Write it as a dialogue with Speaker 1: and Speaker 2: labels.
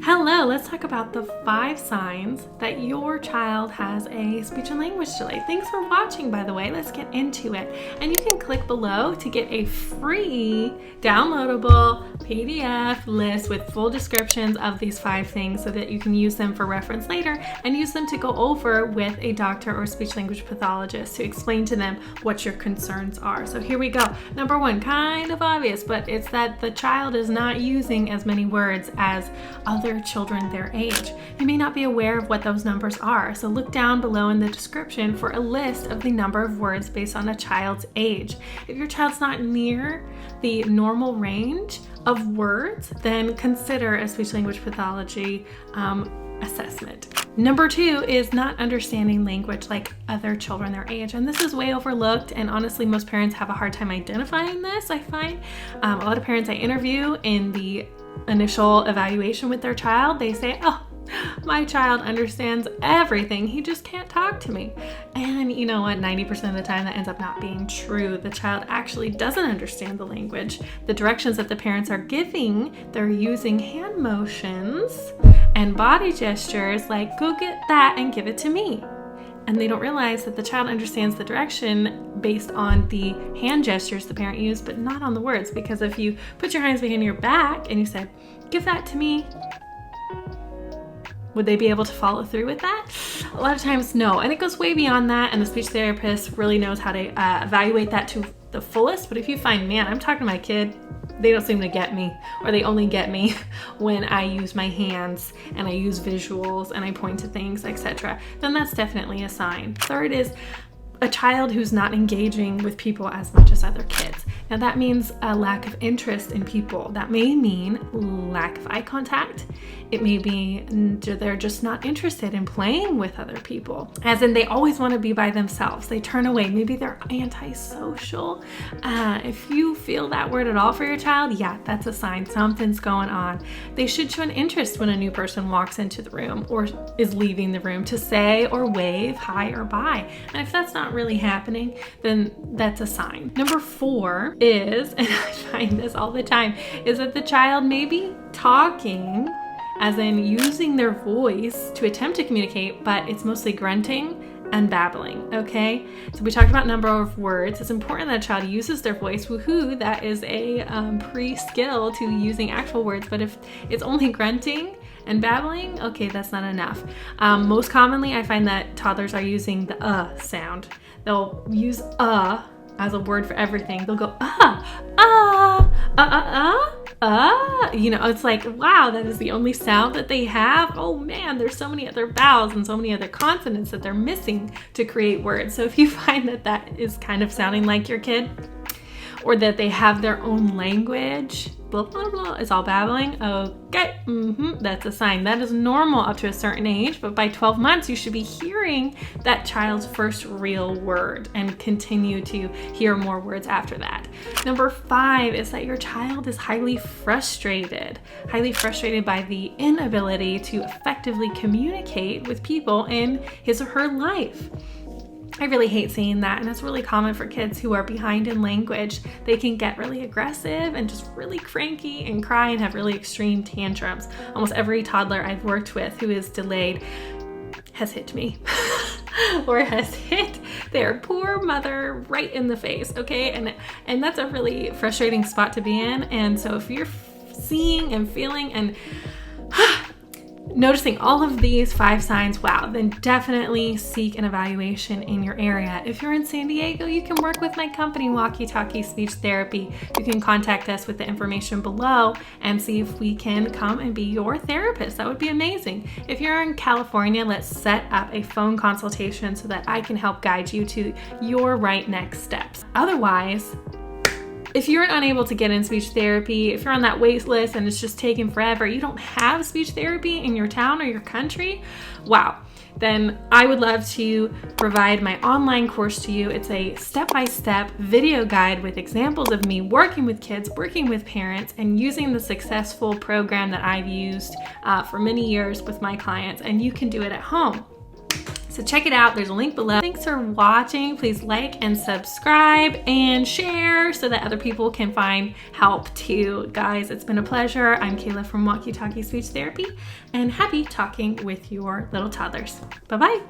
Speaker 1: Hello, let's talk about the 5 signs that your child has a speech and language delay. Thanks for watching, by the way. Let's get into it. And you can click below to get a free downloadable PDF list with full descriptions of these 5 things so that you can use them for reference later and use them to go over with a doctor or speech language pathologist to explain to them what your concerns are. So here we go. Number 1, kind of obvious, but it's that the child is not using as many words as other children their age. You may not be aware of what those numbers are, so look down below in the description for a list of the number of words based on a child's age. If your child's not near the normal range of words, then consider a speech language pathology assessment. Number 2 is not understanding language like other children their age. And this is way overlooked. And honestly, most parents have a hard time identifying this, I find. A lot of parents I interview in the initial evaluation with their child, they say, oh, my child understands everything. He just can't talk to me. And you know what? 90% of the time that ends up not being true. The child actually doesn't understand the language. The directions that the parents are giving, they're using hand motions and body gestures like, go get that and give it to me. And they don't realize that the child understands the direction based on the hand gestures the parent used, but not on the words. Because if you put your hands behind your back and you said, give that to me, would they be able to follow through with that? A lot of times, no. And it goes way beyond that. And the speech therapist really knows how to evaluate that to the fullest. But if you find, man, I'm talking to my kid, they don't seem to get me, or they only get me when I use my hands and I use visuals and I point to things, etc., then that's definitely a sign. Third is a child who's not engaging with people as much as other kids. Now that means a lack of interest in people. That may mean lack of eye contact. It may be they're just not interested in playing with other people. As in they always want to be by themselves. They turn away. Maybe they're antisocial. If you feel that word at all for your child, yeah, that's a sign something's going on. They should show an interest when a new person walks into the room or is leaving the room to say or wave hi or bye. And if that's not really happening, then that's a sign. Number 4 is, and I find this all the time, is that the child may be talking, as in using their voice to attempt to communicate, but it's mostly grunting and babbling, okay? So we talked about number of words. It's important that a child uses their voice. Woohoo, that is a pre-skill to using actual words, but if it's only grunting and babbling, okay, that's not enough. Most commonly, I find that toddlers are using the sound. They'll use as a word for everything. They'll go you know, it's like, wow, that is the only sound that they have. Oh man, there's so many other vowels and so many other consonants that they're missing to create words. So if you find that that is kind of sounding like your kid, or that they have their own language, blah, blah, blah, it's all babbling, okay, that's a sign. That is normal up to a certain age, but by 12 months, you should be hearing that child's first real word and continue to hear more words after that. Number 5 is that your child is highly frustrated by the inability to effectively communicate with people in his or her life. I really hate seeing that, and it's really common for kids who are behind in language. They can get really aggressive and just really cranky and cry and have really extreme tantrums. Almost every toddler I've worked with who is delayed has hit me or has hit their poor mother right in the face, okay? And that's a really frustrating spot to be in. And so if you're seeing and feeling and noticing all of these 5 signs, wow, then definitely seek an evaluation in your area. If you're in San Diego, you can work with my company, Walkie Talkie Speech Therapy. You can contact us with the information below and see if we can come and be your therapist. That would be amazing. If you're in California, let's set up a phone consultation so that I can help guide you to your right next steps. Otherwise, if you're unable to get in speech therapy, if you're on that wait list and it's just taking forever, you don't have speech therapy in your town or your country, wow, then I would love to provide my online course to you. It's a step-by-step video guide with examples of me working with kids, working with parents, and using the successful program that I've used for many years with my clients, and you can do it at home. So check it out. There's a link below. Thanks for watching. Please like and subscribe and share so that other people can find help too. Guys, it's been a pleasure. I'm Kayla from Walkie Talkie Speech Therapy, and happy talking with your little toddlers. Bye-bye.